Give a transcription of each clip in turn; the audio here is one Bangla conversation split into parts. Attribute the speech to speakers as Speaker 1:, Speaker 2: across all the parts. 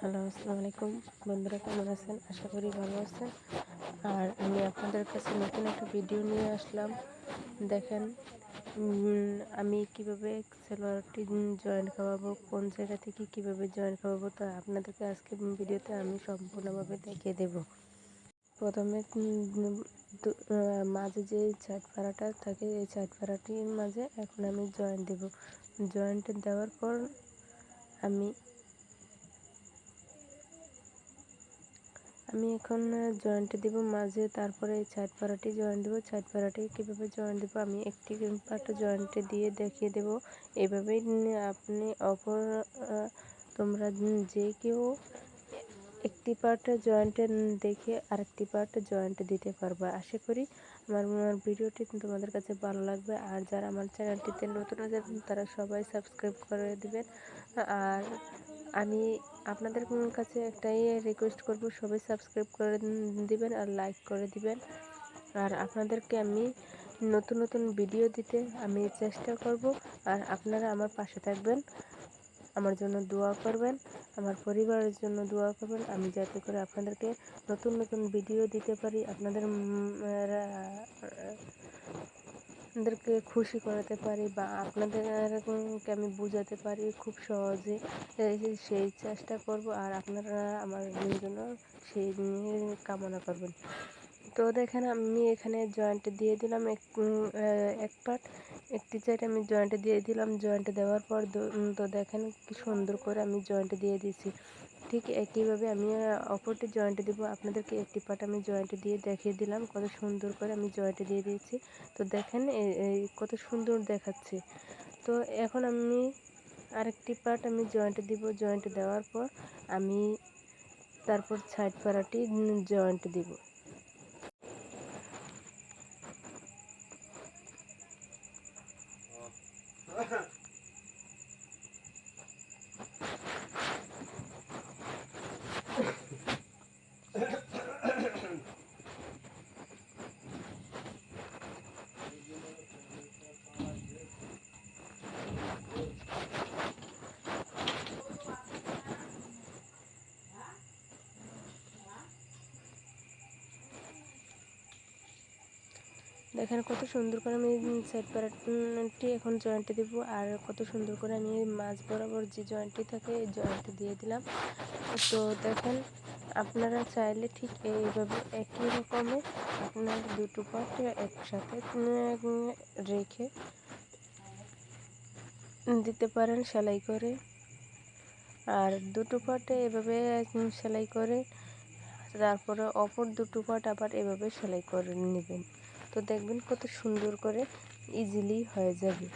Speaker 1: হ্যালো, আসসালামু আলাইকুম বন্ধুরা, কেমন আছেন? আশা করি ভালো আছেন। আর আমি আপনাদের কাছে নতুন একটা ভিডিও নিয়ে আসলাম। দেখেন, আমি কিভাবে সেলোয়ারটি জয়েন খাওয়াবো, কোন জায়গা থেকে কিভাবে জয়েন খাওয়াবো, তা আপনাদেরকে আজকে ভিডিওতে আমি সম্পূর্ণভাবে দেখিয়ে দেব। প্রথমে মাঝে যে সাইড ফাড়াটা থাকে, এই সাইড ফাড়াটির মাঝে এখন আমি জয়েন দেব। জয়েন্ট দেওয়ার পর আমি এখন জয়েন্ট দিব মাঝে, তারপরে এই সাইড পাড়াটি জয়েন্ট দেবো। সাইড পাড়াটি কীভাবে জয়েন্ট দেবো আমি একটি পার্ট জয়েন্টে দিয়ে দেখিয়ে দেব। এভাবেই আপনি তোমরা যে কেউ একটি পার্ট জয়েন্টে দেখে আরেকটি পার্ট জয়েন্ট দিতে পারবা। আশা করি আমার ভিডিওটি তোমাদের কাছে ভালো লাগবে। আর যারা আমার চ্যানেলটিতে নতুন আছেন তারা সবাই সাবস্ক্রাইব করে দিবেন। আর আমি আপনাদের কাছে একটাই রিকোয়েস্ট করব, সবাই সাবস্ক্রাইব করে দিবেন আর লাইক করে দিবেন। আর আপনাদেরকে আমি নতুন নতুন ভিডিও দিতে আমি চেষ্টা করব। আর আপনারা আমার পাশে থাকবেন, আমার জন্য দোয়া করবেন, আমার পরিবারের জন্য দোয়া করবেন, আমি যাতে করে আপনাদেরকে নতুন নতুন ভিডিও দিতে পারি, আপনাদেরকে খুশি করাতে পারি, বা আপনাদেরকে আমি বোঝাতে পারি খুব সহজে, সেই চেষ্টা করব। আর আপনারা আমার জন্য সেই নিয়ে কামনা করবেন। তো দেখেন, আমি এখানে জয়েন্ট দিয়ে দিলাম এক পার্ট, একটি সাইড আমি জয়েন্ট দিয়ে দিলাম। জয়েন্ট দেওয়ার পর তো দেখেন কি সুন্দর করে আমি জয়েন্ট দিয়ে দিয়েছি। ঠিক একইভাবে আমি অপরটি জয়েন্ট দিব। আপনাদেরকে একটি পার্ট আমি জয়েন্ট দিয়ে দেখিয়ে দিলাম কত সুন্দর করে আমি জয়েন্ট দিয়ে দিয়েছি। তো দেখেন এই কত সুন্দর দেখাচ্ছে। তো এখন আমি আরেকটি পার্ট আমি জয়েন্ট দিব। জয়েন্ট দেওয়ার পর আমি তারপর সাইড পাড়াটি জয়েন্ট দিব। দেখেন কত সুন্দর করে আমি সাইড পার্টটি এখন জয়েন্ট দিব। আর কত সুন্দর করে আমি মাঝ বরাবর যে জয়েন্টটি থাকে এই জয়েন্ট দিয়ে দিলাম। তো দেখেন, আপনারা চাইলে ঠিক এইভাবে একই রকমে আপনার দুটো পার্ট একসাথে রেখে দিতে পারেন সেলাই করে। আর দুটো পার্টে এভাবে সেলাই করে তারপরে অপর দুটো পার্ট আবার এভাবে সেলাই করে নেবেন। তো দেখবেন কত সুন্দর করে ইজিলি হয়ে যাবে।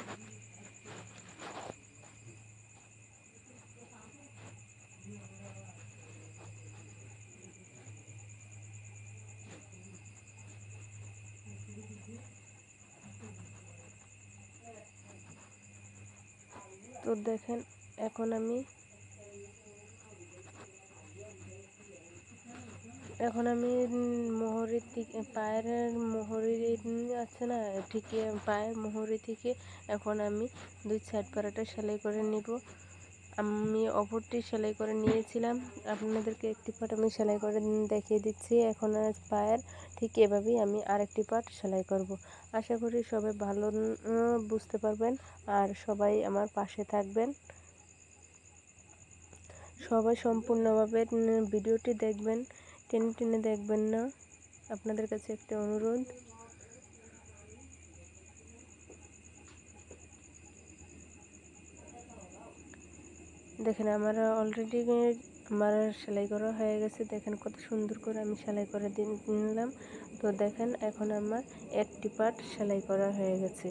Speaker 1: তো দেখেন, এখন আমি মোহরের দিকে, পায়ের মোহরি আছে না, ঠিক পায়ের মোহরি থেকে এখন আমি দুই সাইড পাড়াটা সেলাই করে নিব। আমি অপরটি সেলাই করে নিয়েছিলাম, আপনাদেরকে একটি পার্ট আমি সেলাই করে দেখিয়ে দিচ্ছি। এখন পায়ের ঠিক এভাবেই আমি আরেকটি পার্ট সেলাই করব। আশা করি সবাই ভালো বুঝতে পারবেন আর সবাই আমার পাশে থাকবেন। সবাই সম্পূর্ণভাবে ভিডিওটি দেখবেন, টেনে টেনে দেখবেন না, আপনাদের কাছে একটা অনুরোধ। দেখেন আমার অলরেডি আমার সেলাই করা হয়ে গেছে। দেখেন কত সুন্দর করে আমি সেলাই করে নিলাম। তো দেখেন এখন আমার একটি পার্ট সেলাই করা হয়ে গেছে।